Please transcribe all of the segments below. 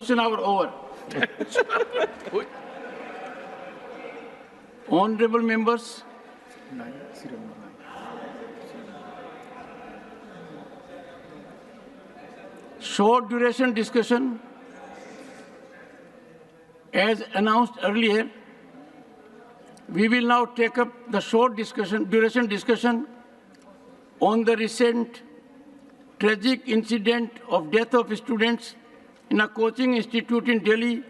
question hour over. Honorable members, short duration discussion. As announced earlier, we will now take up the short duration discussion on the recent tragic incident of death of students in a coaching institute in Delhi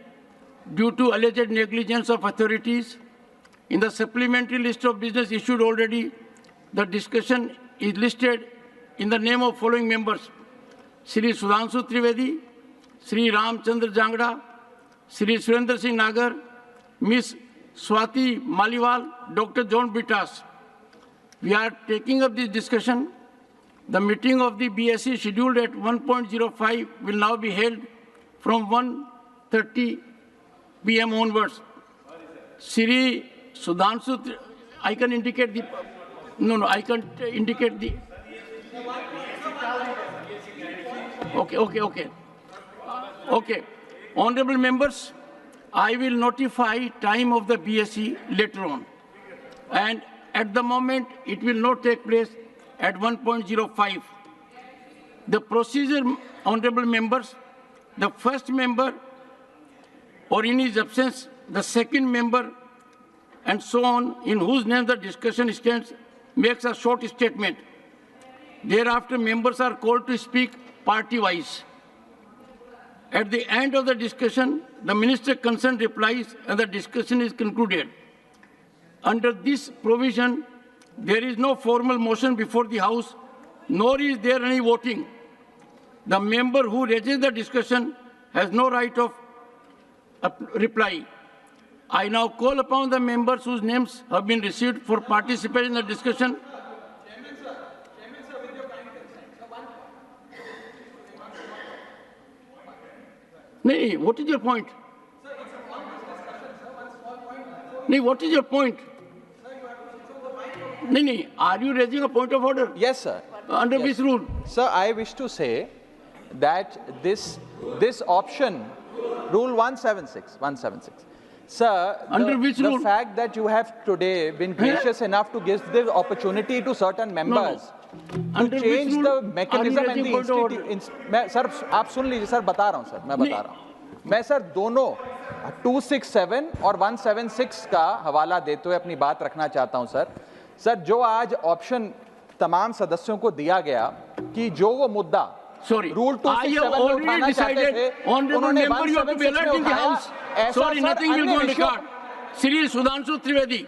due to alleged negligence of authorities. In the supplementary list of business issued already, the discussion is listed in the name of following members: Shri Sudhanshu Trivedi, Shri Ramchandra Jangda, Shri Surendra Singh Nagar, Ms. Swati Maliwal, Dr. John Bitas. We are taking up this discussion. The meeting of the BSE scheduled at 1:05 will now be held from 1:30 p.m. onwards. Shri Sudhanshu, I can indicate the, I can indicate the, okay. Honorable members, I will notify time of the BSE later on. And at the moment, it will not take place at 1:05. The procedure, honorable members, the first member or in his absence, the second member, and so on, in whose name the discussion stands, makes a short statement. Thereafter, members are called to speak party-wise. At the end of the discussion, the minister concerned replies and the discussion is concluded. Under this provision, there is no formal motion before the House, nor is there any voting. The member who raises the discussion has no right of reply. I now call upon the members whose names have been received for participation in the discussion. Nee, what is your point? Nee, what is your point? Nee, are you raising a point of order? Yes, sir. Under which rule? Sir, I wish to say that this option, Rule 176. Sir, the fact that you have today been gracious enough to give the opportunity to certain members to change the mechanism and the institute. Sir, आप सुन लीजिए sir, बता रहा हूँ sir, मैं बता रहा हूँ. मैं सर दोनों 267 और 176 का हवाला देते हुए अपनी बात रखना चाहता हूँ सर. सर, जो आज ऑप्शन तमाम सदस्यों को दिया गया कि जो वो मुद्दा रूल 267 में उठाना चाहते थे, उन्होंने 176 में उठाया. Sorry, nothing will go on record. Shri Sudhanshu Trivedi,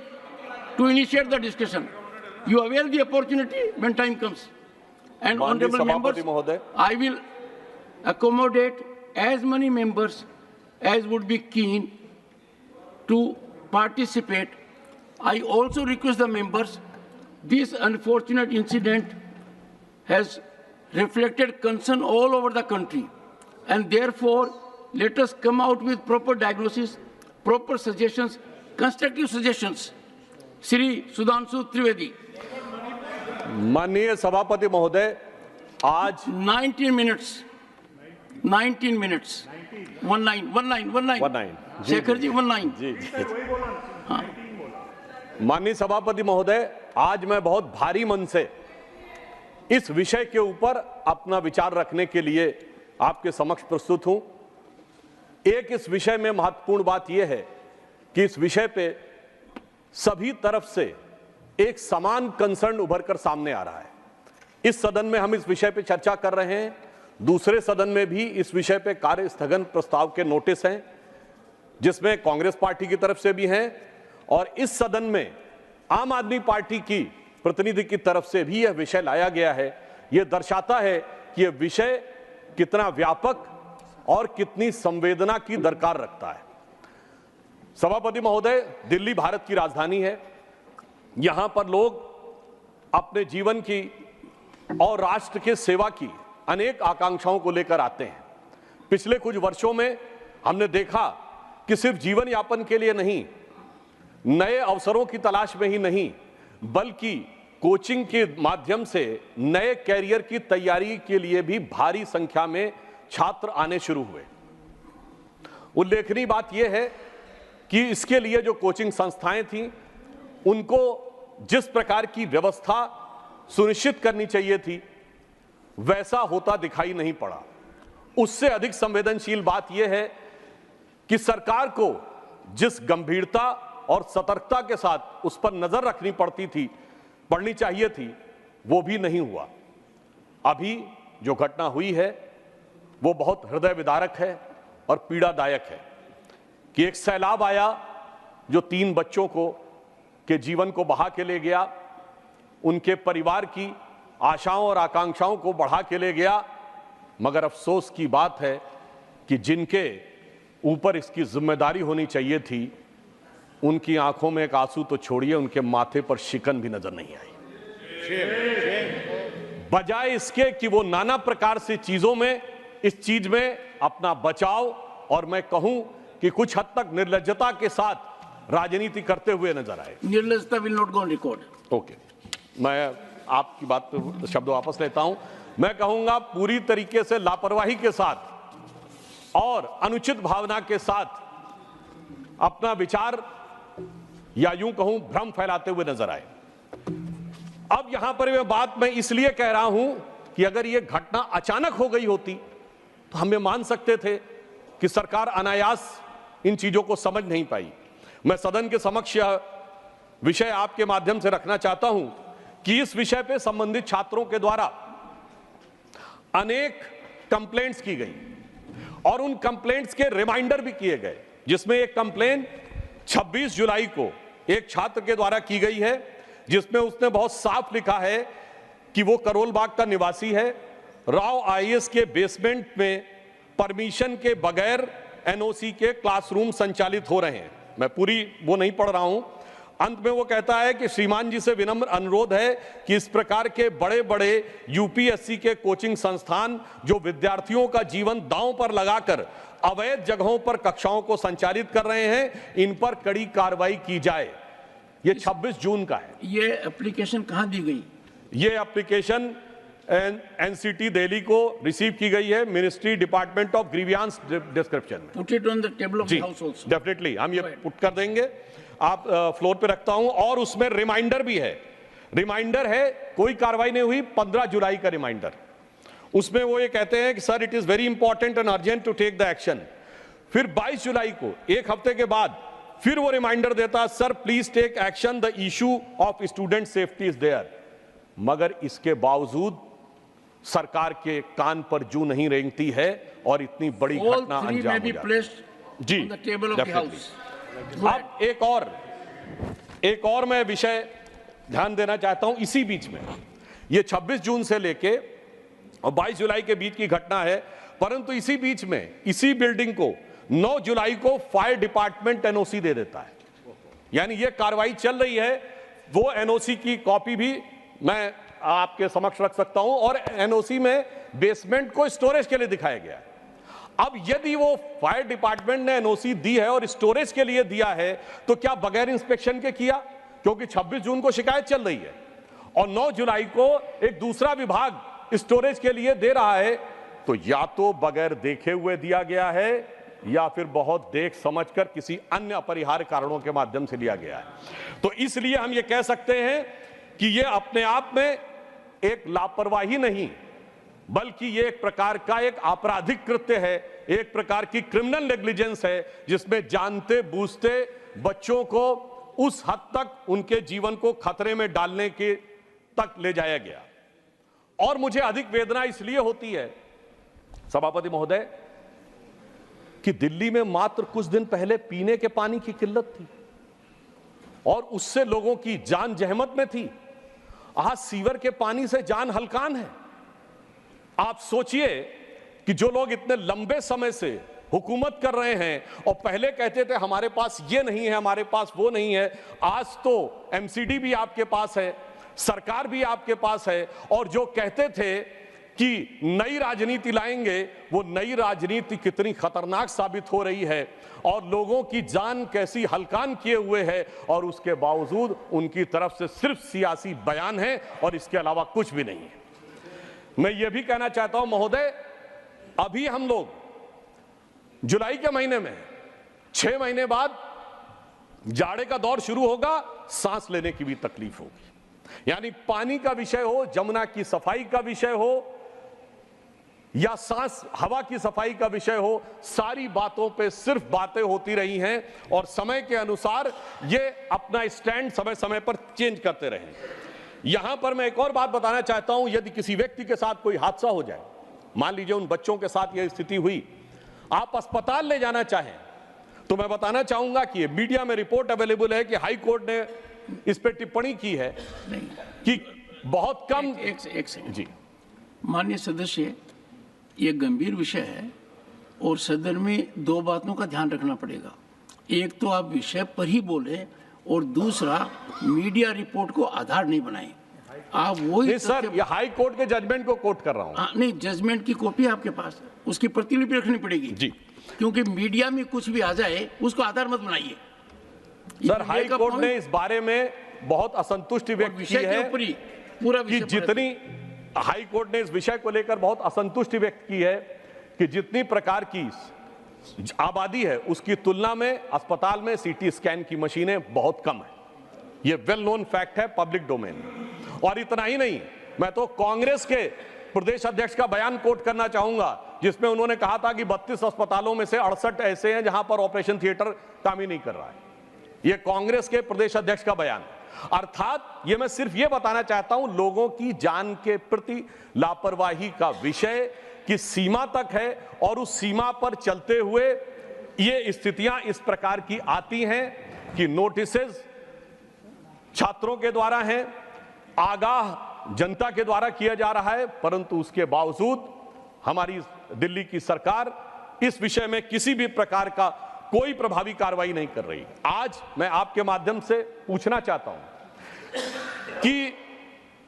to initiate the discussion. You avail the opportunity when time comes. And honorable members, I will accommodate as many members as would be keen to participate. I also request the members, this unfortunate incident has reflected concern all over the country, and therefore let us come out with proper diagnosis, proper suggestions, constructive suggestions. Shri Sudhanshu Trivedi. माननीय सभापति महोदय, आज 19 minutes. 19. One line. Shekhar ji, 1 line. जी. माननीय सभापति महोदय, आज मैं बहुत भारी मन से इस विषय के ऊपर अपना विचार रखने के लिए आपके समक्ष प्रस्तुत हूं. एक इस विषय में महत्वपूर्ण बात यह है कि इस विषय पे सभी तरफ से एक समान कंसर्न उभर कर सामने आ रहा है. इस सदन में हम इस विषय पे चर्चा कर रहे हैं, दूसरे सदन में भी इस विषय पे कार्य स्थगन प्रस्ताव के नोटिस हैं, जिसमें कांग्रेस पार्टी की तरफ से भी हैं, और इस सदन में आम आदमी पार्टी की प्रतिनिधि की तरफ से भी यह विषय लाया गया है. यह दर्शाता है कि यह विषय कितना व्यापक और कितनी संवेदना की दरकार रखता है. सभापति महोदय, दिल्ली भारत की राजधानी है. यहां पर लोग अपने जीवन की और राष्ट्र के सेवा की अनेक आकांक्षाओं को लेकर आते हैं. पिछले कुछ वर्षों में हमने देखा कि सिर्फ जीवन यापन के लिए नहीं, नए अवसरों की तलाश में ही नहीं, बल्कि कोचिंग के माध्यम से नए कैरियर की तैयारी के लिए भी भारी संख्या में छात्र आने शुरू हुए. उल्लेखनीय बात यह है कि इसके लिए जो कोचिंग संस्थाएं थीं, उनको जिस प्रकार की व्यवस्था सुनिश्चित करनी चाहिए थी, वैसा होता दिखाई नहीं पड़ा। उससे अधिक संवेदनशील बात यह है कि सरकार को जिस गंभीरता और सतर्कता के साथ उस पर नजर रखनी पड़नी चाहिए थी, वो भी नहीं हुआ। अभी जो घटना हुई है वो बहुत हृदय विदारक है और पीड़ादायक है कि एक सैलाब आया जो 3 बच्चों के जीवन को बहा के ले गया, उनके परिवार की आशाओं और आकांक्षाओं को बढ़ा के ले गया। मगर अफसोस की बात है कि जिनके ऊपर इसकी जिम्मेदारी होनी चाहिए थी, उनकी आंखों में एक आंसू तो छोड़िए, उनके माथे पर शिकन भी नजर नहीं आई। बजाय इसके कि वो नाना प्रकार से चीजों में, इस चीज में अपना बचाव और मैं कहूं कि कुछ हद तक निर्लज्जता के साथ राजनीति करते हुए नजर आए। निर्लज्जता will not go on record. Okay, मैं आपकी बात पे शब्द वापस लेता हूं। मैं कहूंगा पूरी तरीके से लापरवाही के साथ और अनुचित भावना के साथ अपना विचार या यूं कहूं भ्रम फैलाते हुए नजर आए। अब यहां पर यह बात मैं इसलिए कह रहा हूं कि अगर यह घटना अचानक हो गई होती तो हम ये मान सकते थे कि सरकार अनायास इन चीजों को समझ नहीं पाई। मैं सदन के समक्ष यह विषय आपके माध्यम से रखना चाहता हूं कि इस विषय पे संबंधित छात्रों के द्वारा अनेक कंप्लेंट्स की गई और उन कंप्लेंट्स के रिमाइंडर भी किए गए, जिसमें एक कंप्लेंट 26 जुलाई को एक छात्र के द्वारा की गई है, जिसमें उसने बहुत साफ लिखा है कि वो करोल बाग का निवासी है। राव आईएएस के बेसमेंट में परमिशन के बगैर एनओसी के क्लासरूम संचालित हो रहे हैं। मैं पूरी वो नहीं पढ़ रहा हूं। अंत में वो कहता है कि श्रीमान जी से विनम्र अनुरोध है कि इस प्रकार के बड़े बड़े यूपीएससी के कोचिंग संस्थान जो विद्यार्थियों का जीवन दांव पर लगाकर अवैध जगहों पर कक्षाओं को संचालित कर रहे हैं, इन पर कड़ी कार्रवाई की जाए। ये 26 जून का है। ये एप्लीकेशन कहां दी गई? ये एप्लीकेशन एनसीटी दिल्ली को रिसीव की गई है, ministry department of grievances description में। Put it on the table of the house also. Definitely हम ये पुट कर देंगे, आप फ्लोर पे रखता हूं। और उसमें रिमाइंडर भी है। रिमाइंडर है, कोई कार्रवाई नहीं हुई, 15 जुलाई का रिमाइंडर। उसमें वो ये कहते हैं कि sir it is very important and urgent to take the action. फिर 22 जुलाई को, एक हफ्ते के बाद, फिर वो रिमाइंडर देता, sir please take action, the issue of student safety is there. मगर इसके बावजूद सरकार के कान पर जू नहीं रेंगती है और इतनी बड़ी घटना अंजाम हो जाती है। जी, अब एक और मैं विषय ध्यान देना चाहता हूं। इसी बीच में ये 26 जून से लेके और 22 जुलाई के बीच की घटना है, परंतु इसी बीच में इसी बिल्डिंग को 9 जुलाई को फायर डिपार्टमेंट एनओसी दे देता है। यानी ये कार्रवाई चल रही है। वो एनओसी की कॉपी भी मैं आपके समक्ष रख सकता हूं और एनओसी में बेसमेंट को स्टोरेज के लिए दिखाया गया है। अब यदि वो फायर डिपार्टमेंट ने एनओसी दी है और स्टोरेज के लिए दिया है तो क्या बगैर इंस्पेक्शन के किया? क्योंकि 26 जून को शिकायत चल रही है और 9 जुलाई को एक दूसरा विभाग स्टोरेज के लिए दे रहा है, तो या तो बगैर देखे हुए दिया गया है या फिर बहुत देख समझकर किसी अन्य अपरिहार्य कारणों के माध्यम से लिया गया है। तो इसलिए हम ये कह सकते हैं कि ये अपने आप में एक लापरवाही नहीं, बल्कि ये एक प्रकार का एक आपराधिक कृत्य है, एक प्रकार की क्रिमिनल नेग्लिजेंस है, जिसमें जानते बूझते बच्चों को उस हद तक उनके जीवन को खतरे में डालने के तक ले जाया गया। और मुझे अधिक वेदना इसलिए होती है सभापति महोदय कि दिल्ली में मात्र कुछ दिन पहले पीने के पानी की किल्लत थी और उससे लोगों की जान जहमत में थी। आज सीवर के पानी से जान हलकान है। आप सोचिए कि जो लोग इतने लंबे समय से हुकूमत कर रहे हैं और पहले कहते थे हमारे पास ये नहीं है, हमारे पास वो नहीं है, आज तो एमसीडी भी आपके पास है, सरकार भी आपके पास है, और जो कहते थे कि नई राजनीति लाएंगे, वो नई राजनीति कितनी खतरनाक साबित हो रही है और लोगों की जान कैसी हलकान किए हुए है, और उसके बावजूद उनकी तरफ से सिर्फ सियासी बयान है और इसके अलावा कुछ भी नहीं है। मैं ये भी कहना चाहता हूं महोदय, अभी हम लोग जुलाई के महीने में, 6 महीने बाद जाड़े का दौर शुरू होगा, सांस लेने की भी तकलीफ होगी। यानी पानी का विषय हो, जमुना की सफाई का विषय हो, या सांस हवा की सफाई का विषय हो, सारी बातों पे सिर्फ बातें होती रही हैं और समय के अनुसार ये अपना स्टैंड समय समय पर चेंज करते रहे। यहां पर मैं एक और बात बताना चाहता हूं, यदि किसी व्यक्ति के साथ कोई हादसा हो जाए, मान लीजिए उन बच्चों के साथ यह स्थिति हुई, आप अस्पताल ले जाना चाहें, तो मैं बताना चाहूंगा कि मीडिया में रिपोर्ट अवेलेबल है कि हाई कोर्ट ने इस पर टिप्पणी की है कि बहुत कम। एक सेकंड जी, माननीय सदस्य, ये गंभीर विषय है और सदन में 2 बातों का ध्यान रखना पड़ेगा। एक तो आप विषय पर ही बोले और दूसरा मीडिया रिपोर्ट को आधार नहीं बनाएं। आप वही सर, ये हाई कोर्ट के जजमेंट को कोट कर रहा हूं। नहीं, जजमेंट की कॉपी आपके पास, उसकी प्रतिलिपि रखनी पड़ेगी जी, क्योंकि मीडिया में कुछ भी आ जाए उसको आधार मत बनाइए। सर, हाई कोर्ट ने इस बारे में बहुत असंतुष्टि व्यक्त की है पूरा कि जितनी हाई कोर्ट ने इस विषय को लेकर बहुत असंतुष्टि व्यक्त की है कि जितनी प्रकार की आबादी है उसकी तुलना में अस्पताल में सीटी स्कैन की मशीनें बहुत कम है। यह वेल नोन फैक्ट है, पब्लिक डोमेन में। और इतना ही नहीं, मैं तो कांग्रेस के प्रदेश अध्यक्ष का बयान कोट करना चाहूंगा, जिसमें उन्होंने कहा था कि 32 अस्पतालों में से 68 ऐसे हैं जहां पर ऑपरेशन थिएटर काम ही नहीं कर रहा है। यह कांग्रेस के प्रदेश अध्यक्ष का बयान। अर्थात ये मैं सिर्फ ये बताना चाहता हूं, लोगों की जान के प्रति लापरवाही का विषय की सीमा तक है और उस सीमा पर चलते हुए ये स्थितियां इस प्रकार की आती हैं कि नोटिसेस छात्रों के द्वारा हैं, आगाह जनता के द्वारा किया जा रहा है, परंतु उसके बावजूद हमारी दिल्ली की सरकार इस विषय में किसी भी प्रकार का कोई प्रभावी कार्रवाई नहीं कर रही। आज मैं आपके माध्यम से पूछना चाहता हूं कि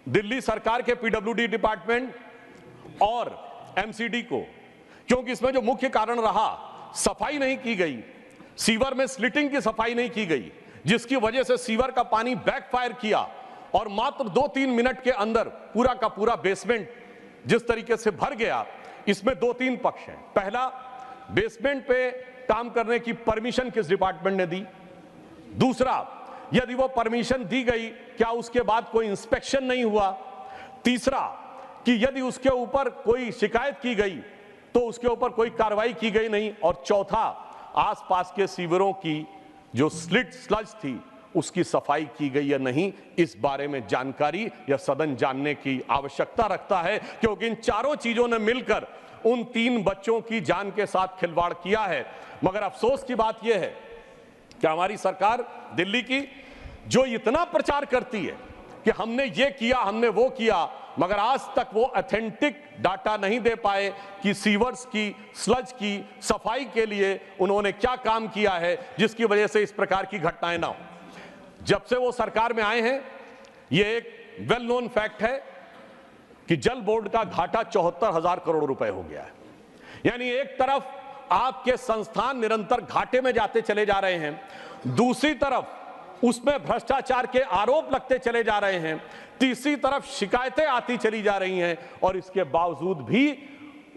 दिल्ली सरकार के पीडब्ल्यूडी डिपार्टमेंट और एमसीडी को, क्योंकि इसमें जो मुख्य कारण रहा, सफाई नहीं की गई, सीवर में स्लिटिंग की सफाई नहीं की गई, जिसकी वजह से सीवर का पानी बैकफायर किया और मात्र 2-3 मिनट के अंदर पूरा का पूरा बेसमेंट जिस तरीके से भर गया। इसमें 2-3 पक्ष हैं। पहला, बेसमेंट पे काम करने की परमिशन किस डिपार्टमेंट ने दी? दूसरा, यदि वो परमिशन दी गई, क्या उसके बाद कोई इंस्पेक्शन नहीं हुआ? तीसरा, कि यदि उसके ऊपर कोई शिकायत की गई तो उसके ऊपर कोई कार्रवाई की गई नहीं। और चौथा, आसपास के सीवरों की जो स्लज थी उसकी सफाई की गई या नहीं, इस बारे में जानकारी या सदन जानने की आवश्यकता रखता है, क्योंकि इन चारों चीजों ने मिलकर उन 3 बच्चों की जान के साथ खिलवाड़ किया है। मगर अफसोस की बात यह है कि हमारी सरकार दिल्ली की, जो इतना प्रचार करती है कि हमने ये किया, हमने वो किया, मगर आज तक वो ऑथेंटिक डाटा नहीं दे पाए कि सीवर्स की, स्लज की सफाई के लिए उन्होंने क्या काम किया है, जिसकी वजह से इस प्रकार की घटनाएं ना हो। जब से वो सरकार में आए हैं, ये एक वेल नोन फैक्ट है कि जल बोर्ड का घाटा 74,000 करोड़ रुपए हो गया है। यानी एक तरफ आपके संस्थान निरंतर घाटे में जाते चले जा रहे हैं, दूसरी तरफ उसमें भ्रष्टाचार के आरोप लगते चले जा रहे हैं, तीसरी तरफ शिकायतें आती चली जा रही हैं, और इसके बावजूद भी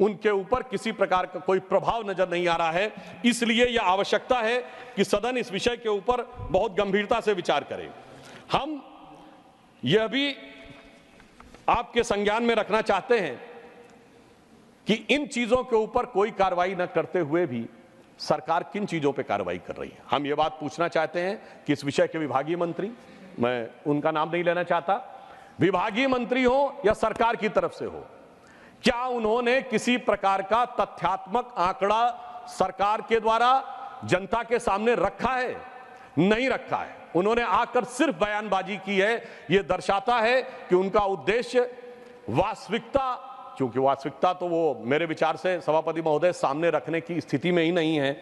उनके ऊपर किसी प्रकार का कोई प्रभाव नजर नहीं आ रहा है। इसलिए यह आवश्यकता है कि सदन इस विषय के ऊपर बहुत गंभीरता से विचार करे। हम यह भी आपके संज्ञान में रखना चाहते हैं कि इन चीजों के ऊपर कोई कार्रवाई न करते हुए भी सरकार किन चीजों पे कार्रवाई कर रही है। हम ये बात पूछना चाहते हैं कि इस विषय के विभागीय मंत्री, मैं उनका नाम नहीं लेना चाहता, विभागीय मंत्री हो या सरकार की तरफ से हो, क्या उन्होंने किसी प्रकार का तथ्यात्मक आंकड़ा सरकार के द्वारा जनता के सामने रखा है? नहीं रखा है। उन्होंने आकर सिर्फ बयानबाजी की है। यह दर्शाता है कि उनका उद्देश्य वास्तविकता, क्योंकि वास्तविकता तो वो मेरे विचार से सभापति महोदय सामने रखने की स्थिति में ही नहीं है,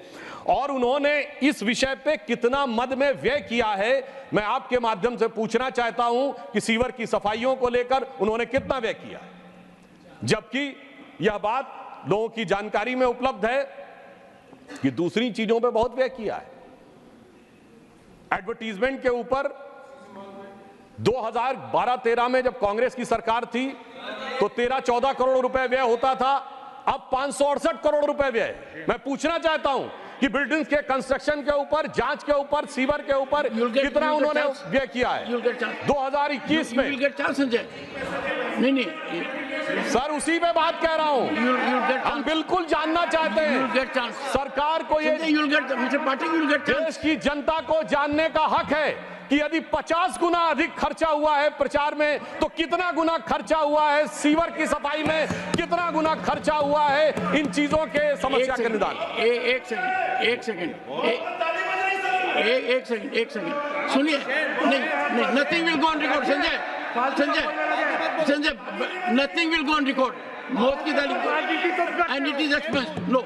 और उन्होंने इस विषय पे कितना मद में व्यय किया है, मैं आपके माध्यम से पूछना चाहता हूं कि सीवर की सफाइयों को लेकर उन्होंने कितना व्यय किया, जबकि यह बात लोगों की जानकारी में उपलब्ध है कि दूसरी चीजों पे बहुत व्यय किया है। एडवर्टीजमेंट के ऊपर 2012-13 में जब कांग्रेस की सरकार थी तो 13-14 करोड़ रुपए व्यय होता था, अब 568 करोड़ रुपए व्यय। मैं पूछना चाहता हूं कि बिल्डिंग्स के कंस्ट्रक्शन के ऊपर, जांच के ऊपर, सीवर के ऊपर कितना उन्होंने व्यय किया है 2021 में? संजय, नहीं सर, उसी पे बात कह रहा हूं। हम बिल्कुल जानना चाहते हैं, सरकार को ये, देश की जनता को जानने का हक है कि यदि 50 गुना अधिक खर्चा हुआ है प्रचार में, तो कितना गुना खर्चा हुआ है सीवर की सफाई में, कितना गुना खर्चा हुआ है इन चीजों के समस्या के निदान। एक सेकंड सुनिए। नहीं, nothing will go on record. Sanjay, nothing will go on record. मौत की तारीख and it is expunged. No,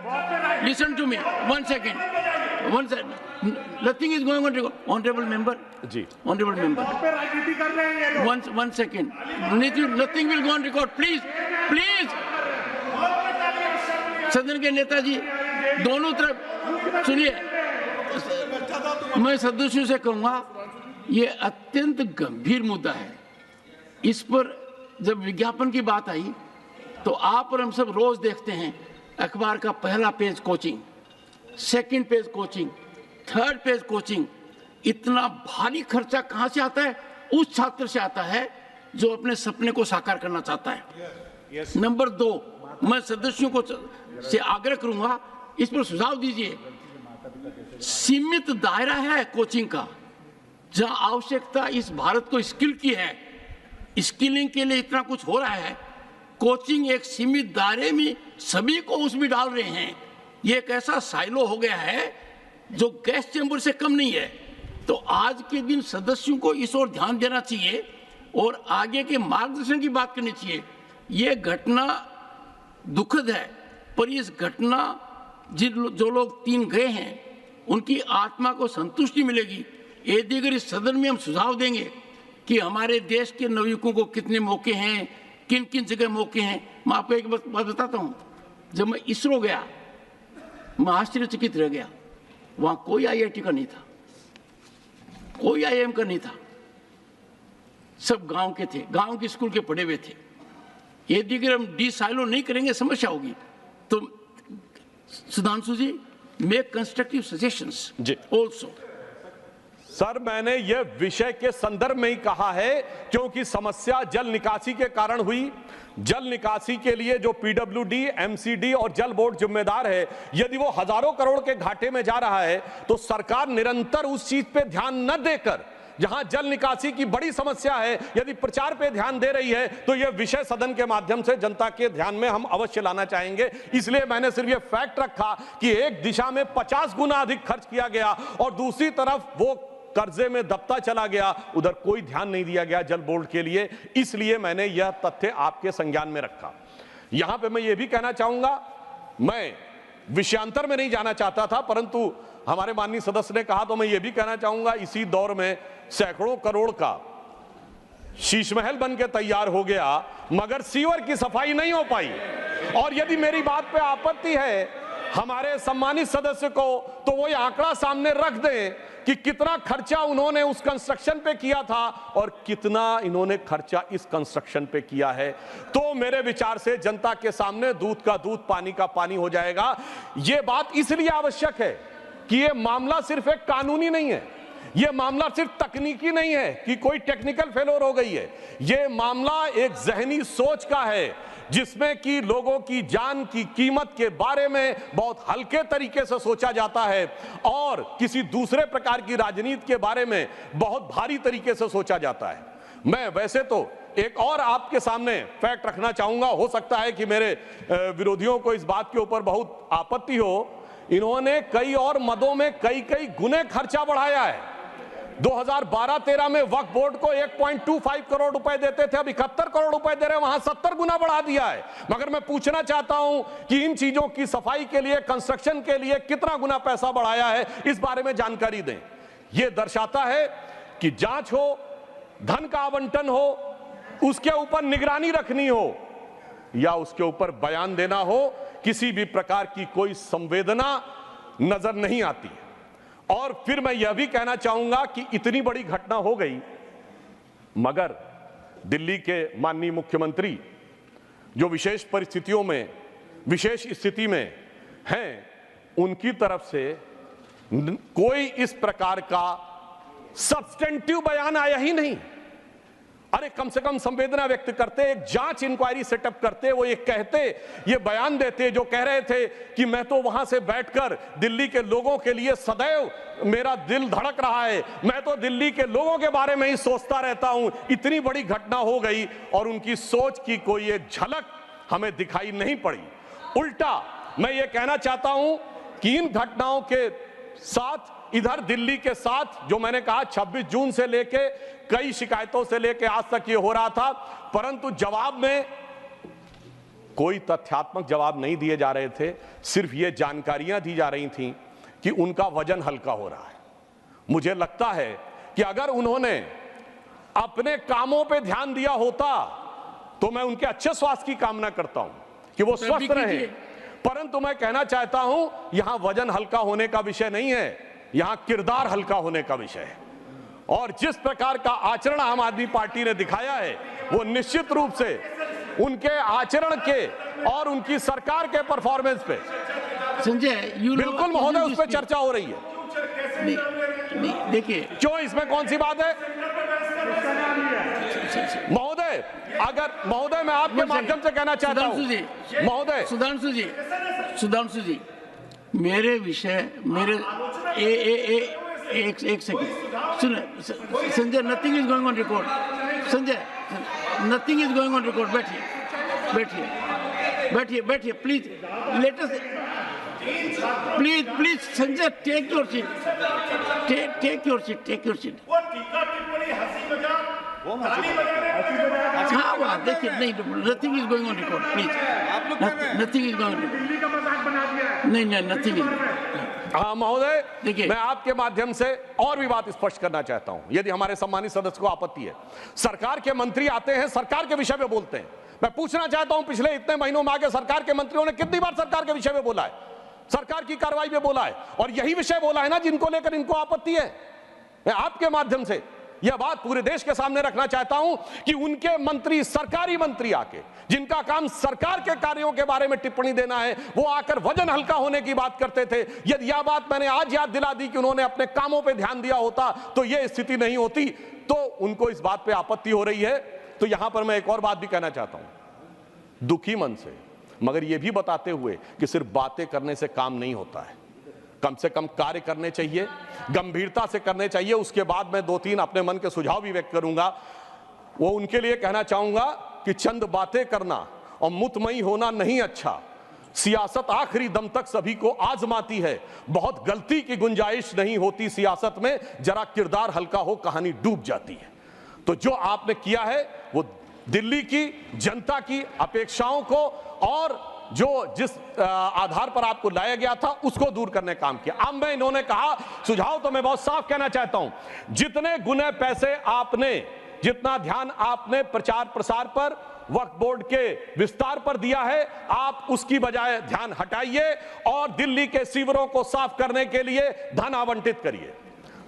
listen to me, one second, nothing is going on record. Honorable member ji, honorable member, one second, nothing will go on record, please सदन के नेताजी दोनों तरफ सुनिए। मैं सदस्यों से कहूंगा, ये अत्यंत गंभीर मुद्दा है। इस पर जब विज्ञापन की बात आई तो आप और हम सब रोज देखते हैं अखबार का पहला page coaching, second page coaching, third page coaching. इतना भारी खर्चा कहां से आता है? उस छात्र से आता है जो अपने सपने को साकार करना चाहता है। नंबर 2, मैं सदस्यों को से आग्रह करूंगा, इस पर सुझाव दीजिए। सीमित दायरा है कोचिंग का, जहां आवश्यकता इस भारत को स्किल की है, स्किलिंग के लिए इतना कुछ हो रहा है। कोचिंग एक सीमित दायरे में सभी को उसमें डाल रहे हैं। ये एक ऐसा साइलो हो गया है जो गैस चैम्बर से कम नहीं है। तो आज के दिन सदस्यों को इस ओर ध्यान देना चाहिए और आगे के मार्गदर्शन की बात करनी चाहिए। ये घटना दुखद है, पर इस घटना जो लोग 3 गए हैं उनकी आत्मा को संतुष्टि मिलेगी। यदि अगर इस सदन में हम सुझाव देंगे कि हमारे देश के नवयुवकों को कितने मौके हैं, किन किन जगह मौके हैं। मैं आपको एक बात बताता हूँ, जब मैं इसरो गया मैं आश्चर्यचकित रह गया। वहां कोई IIT का नहीं था, कोई IIM का नहीं था, सब गांव के थे, गांव के स्कूल के पढ़े हुए थे। यदि अगर हम डिसाइलो नहीं करेंगे समस्या होगी। तो Sudhanshu ji, make constructive suggestions also. Sir, मैंने यह विषय के संदर्भ में ही कहा है, क्योंकि समस्या जल निकासी के कारण हुई। जल निकासी के लिए जो PWD, MCD और जल बोर्ड जिम्मेदार है, यदि वो हजारों करोड़ के घाटे में जा रहा है तो सरकार निरंतर उस चीज पे ध्यान न देकर, जहां जल निकासी की बड़ी समस्या है, यदि प्रचार पे ध्यान दे रही है, तो यह विषय सदन के माध्यम से जनता के ध्यान में हम अवश्य लाना चाहेंगे। इसलिए मैंने सिर्फ यह फैक्ट रखा कि एक दिशा में 50 गुना अधिक खर्च किया गया और दूसरी तरफ वो कर्जे में दबता चला गया, उधर कोई ध्यान नहीं दिया गया जल बोर्ड के लिए। इसलिए मैंने यह तथ्य आपके संज्ञान में रखा। यहां पे मैं यह भी कहना चाहूंगा, मैं विषयांतर में नहीं जाना चाहता था, परंतु हमारे माननीय सदस्य ने कहा तो मैं यह भी कहना चाहूंगा, इसी दौर में सैकड़ों करोड़ का शीशमहल बन के तैयार हो गया, मगर सीवर की सफाई नहीं हो पाई। और यदि मेरी बात पे आपत्ति है हमारे सम्मानित सदस्य को, तो वो ये आंकड़ा सामने रख दें कि कितना खर्चा उन्होंने उस कंस्ट्रक्शन पे किया था और कितना इन्होंने खर्चा इस कंस्ट्रक्शन पे किया है। तो मेरे विचार से जनता के सामने दूध का दूध, पानी का पानी हो जाएगा। ये बात इसलिए आवश्यक है कि ये मामला सिर्फ एक कानूनी नहीं है, ये मामला सिर्फ तकनीकी नहीं है कि कोई टेक्निकल फेलोर हो गई है। ये मामला एक जहनी सोच का है, जिसमें कि लोगों की जान की कीमत के बारे में बहुत हल्के तरीके से सोचा जाता है और किसी दूसरे प्रकार की राजनीति के बारे में बहुत भारी तरीके से सोचा जाता है। मैं वैसे तो एक और आपके सामने फैक्ट रखना चाहूंगा, हो सकता है कि मेरे विरोधियों को इस बात के ऊपर बहुत आपत्ति हो, इन्होंने कई और मदों में कई गुने खर्चा बढ़ाया है। 2012-13 में वक्फ बोर्ड को 1.25 करोड़ रुपए देते थे, अब 71 करोड़ रुपए दे रहे हैं, वहां 70 गुना बढ़ा दिया है। मगर मैं पूछना चाहता हूं कि इन चीजों की सफाई के लिए, कंस्ट्रक्शन के लिए कितना गुना पैसा बढ़ाया है, इस बारे में जानकारी दें। यह दर्शाता है कि जांच हो, धन का आवंटन हो, उसके ऊपर निगरानी रखनी हो या उसके ऊपर बयान देना हो, किसी भी प्रकार की कोई संवेदना नजर नहीं आती है। और फिर मैं यह भी कहना चाहूंगा कि इतनी बड़ी घटना हो गई, मगर दिल्ली के माननीय मुख्यमंत्री जो विशेष परिस्थितियों में विशेष स्थिति में हैं, उनकी तरफ से कोई इस प्रकार का सब्सटेंटिव बयान आया ही नहीं। अरे कम से कम संवेदना व्यक्त करते, एक जांच इंक्वायरी सेटअप करते, वो ये कहते, ये बयान देते जो कह रहे थे कि मैं तो वहां से बैठकर दिल्ली के लोगों के लिए सदैव मेरा दिल धड़क रहा है, मैं तो दिल्ली के लोगों के बारे में ही सोचता रहता हूं। इतनी बड़ी घटना हो गई और उनकी सोच की कोई एक झलक हमें दिखाई नहीं पड़ी। उल्टा मैं ये कहना चाहता हूं कि इन घटनाओं के साथ, इधर दिल्ली के साथ जो मैंने कहा 26 जून से लेके कई शिकायतों से लेके आज तक ये हो रहा था, परंतु जवाब में कोई तथ्यात्मक जवाब नहीं दिए जा रहे थे। सिर्फ ये जानकारियां दी जा रही थीं कि उनका वजन हल्का हो रहा है। मुझे लगता है कि अगर उन्होंने अपने कामों पे ध्यान दिया होता तो मैं उनके अच्छे स्वास्थ्य की कामना करता हूं कि वो स्वस्थ रहे, परंतु मैं कहना चाहता हूं यहां वजन हल्का होने का विषय नहीं है, यहां किरदार हल्का होने का विषय है। और जिस प्रकार का आचरण आम आदमी पार्टी ने दिखाया है वो निश्चित रूप से उनके आचरण के और उनकी सरकार के परफॉर्मेंस पे संजय बिल्कुल महोदय उस पर चर्चा हो रही है। नहीं देखिए क्यों, इसमें कौन सी बात है महोदय? अगर महोदय मैं आपके माध्यम से कहना चाहता हूं महोदय, सुधांशु जी मेरे विषय मेरे एक सेकंड सुन Sanjay, nothing is going on record. Sanjay nothing is going on record. बैठिए please, let us please Sanjay take your seat. हाँ वाह देखिए, नहीं nothing is going on record please, nothing is going on record. नहीं नथिंग इज। हाँ महोदय, देखिए मैं आपके माध्यम से और भी बात स्पष्ट करना चाहता हूं, यदि हमारे सम्मानित सदस्य को आपत्ति है। सरकार के मंत्री आते हैं, सरकार के विषय में बोलते हैं। मैं पूछना चाहता हूं पिछले इतने महीनों में आगे सरकार के मंत्रियों ने कितनी बार सरकार के विषय में बोला है, सरकार की कार्रवाई में बोला है, और यही विषय बोला है ना जिनको लेकर इनको आपत्ति है। मैं आपके माध्यम से यह बात पूरे देश के सामने रखना चाहता हूं कि उनके मंत्री, सरकारी मंत्री आके, जिनका काम सरकार के कार्यों के बारे में टिप्पणी देना है, वो आकर वजन हल्का होने की बात करते थे। यदि यह बात मैंने आज याद दिला दी कि उन्होंने अपने कामों पे ध्यान दिया होता तो यह स्थिति नहीं होती। तो उनको इस बात पे आपत्ति हो रही है। तो यहां पर मैं एक और बात भी कहना चाहता हूं दुखी मन से, मगर यह भी बताते हुए कि सिर्फ बातें करने से काम नहीं होता है, कम से कम कार्य करने चाहिए, गंभीरता से करने चाहिए। उसके बाद मैं 2-3 अपने मन के सुझाव भी व्यक्त करूंगा। वो उनके लिए कहना चाहूंगा कि चंद बातें करना और मुतमई होना नहीं अच्छा। सियासत आखिरी दम तक सभी को आजमाती है, बहुत गलती की गुंजाइश नहीं होती सियासत में, जरा किरदार हल्का हो कहानी डूब जाती है। तो जो आपने किया है वो दिल्ली की जनता की अपेक्षाओं को और जिस आधार पर आपको लाया गया था उसको दूर करने का काम किया। अब मैं इन्होंने कहा सुझाव तो मैं बहुत साफ कहना चाहता हूं, जितने गुने पैसे आपने, जितना ध्यान आपने प्रचार प्रसार पर, वक्फ बोर्ड के विस्तार पर दिया है, आप उसकी बजाय ध्यान हटाइए और दिल्ली के सीवरों को साफ करने के लिए धन आवंटित करिए।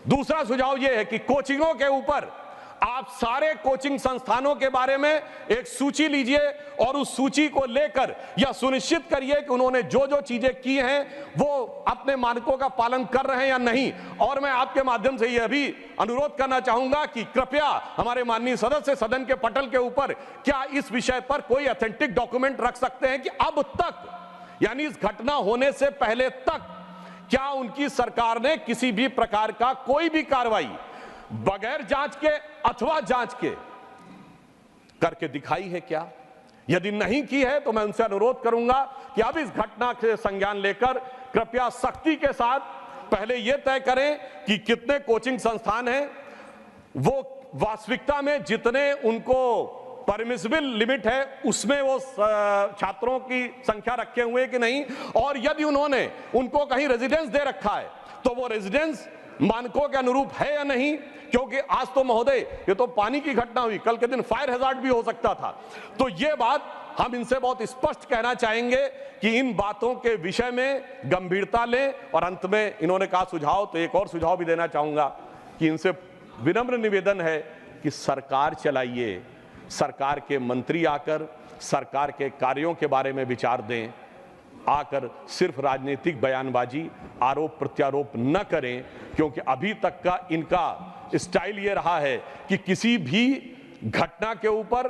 दूसरा सुझाव यह है कि कोचिंगों के ऊपर आप सारे कोचिंग संस्थानों के बारे में एक सूची लीजिए और उस सूची को लेकर यह सुनिश्चित करिए कि उन्होंने जो जो चीजें की हैं वो अपने मानकों का पालन कर रहे हैं या नहीं। और मैं आपके माध्यम से यह भी अनुरोध करना चाहूंगा कि कृपया हमारे माननीय सदस्य सदन के पटल के ऊपर क्या इस विषय पर कोई ऑथेंटिक डॉक्यूमेंट रख सकते हैं कि अब तक, यानी इस घटना होने से पहले तक, क्या उनकी सरकार ने किसी भी प्रकार का कोई भी कार्रवाई बगैर जांच के अथवा जांच के करके दिखाई है क्या? यदि नहीं की है तो मैं उनसे अनुरोध करूंगा कि अब इस घटना के संज्ञान लेकर कृपया सख्ती के साथ पहले यह तय करें कि कितने कोचिंग संस्थान हैं, वो वास्तविकता में जितने उनको परमिसिबल लिमिट है उसमें वो छात्रों की संख्या रखे हुए कि नहीं, और यदि उन्होंने उनको कहीं रेजिडेंस दे रखा है तो वो रेजिडेंस मानकों के अनुरूप है या नहीं। क्योंकि आज तो महोदय ये तो पानी की घटना हुई, कल के दिन फायर हैजार्ड भी हो सकता था। तो ये बात हम इनसे बहुत स्पष्ट कहना चाहेंगे कि इन बातों के विषय में गंभीरता लें। और अंत में इन्होंने कहा सुझाव, तो एक और सुझाव भी देना चाहूंगा कि इनसे विनम्र निवेदन है कि सरकार चलाइए, सरकार के मंत्री आकर सरकार के कार्यों के बारे में विचार दें, आकर सिर्फ राजनीतिक बयानबाजी, आरोप प्रत्यारोप न करें, क्योंकि अभी तक का इनका स्टाइल ये रहा है कि किसी भी घटना के ऊपर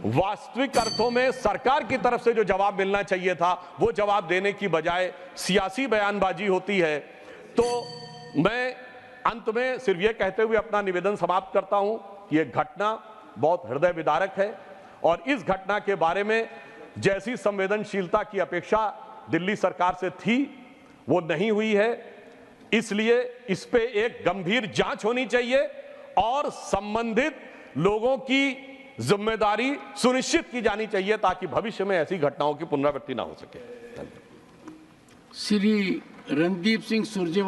वास्तविक अर्थों में सरकार की तरफ से जो जवाब मिलना चाहिए था वो जवाब देने की बजाय सियासी बयानबाजी होती है। तो मैं अंत में सिर्फ ये कहते हुए अपना निवेदन समाप्त करता हूं कि ये घटना बहुत हृदय विदारक है और इस घटना के बारे में जैसी संवेदनशीलता की अपेक्षा दिल्ली सरकार से थी वो नहीं हुई है। इसलिए इस पे एक गंभीर जांच होनी चाहिए और संबंधित लोगों की जिम्मेदारी सुनिश्चित की जानी चाहिए ताकि भविष्य में ऐसी घटनाओं की पुनरावृत्ति ना हो सके। श्री रणदीप सिंह सुरजेवाला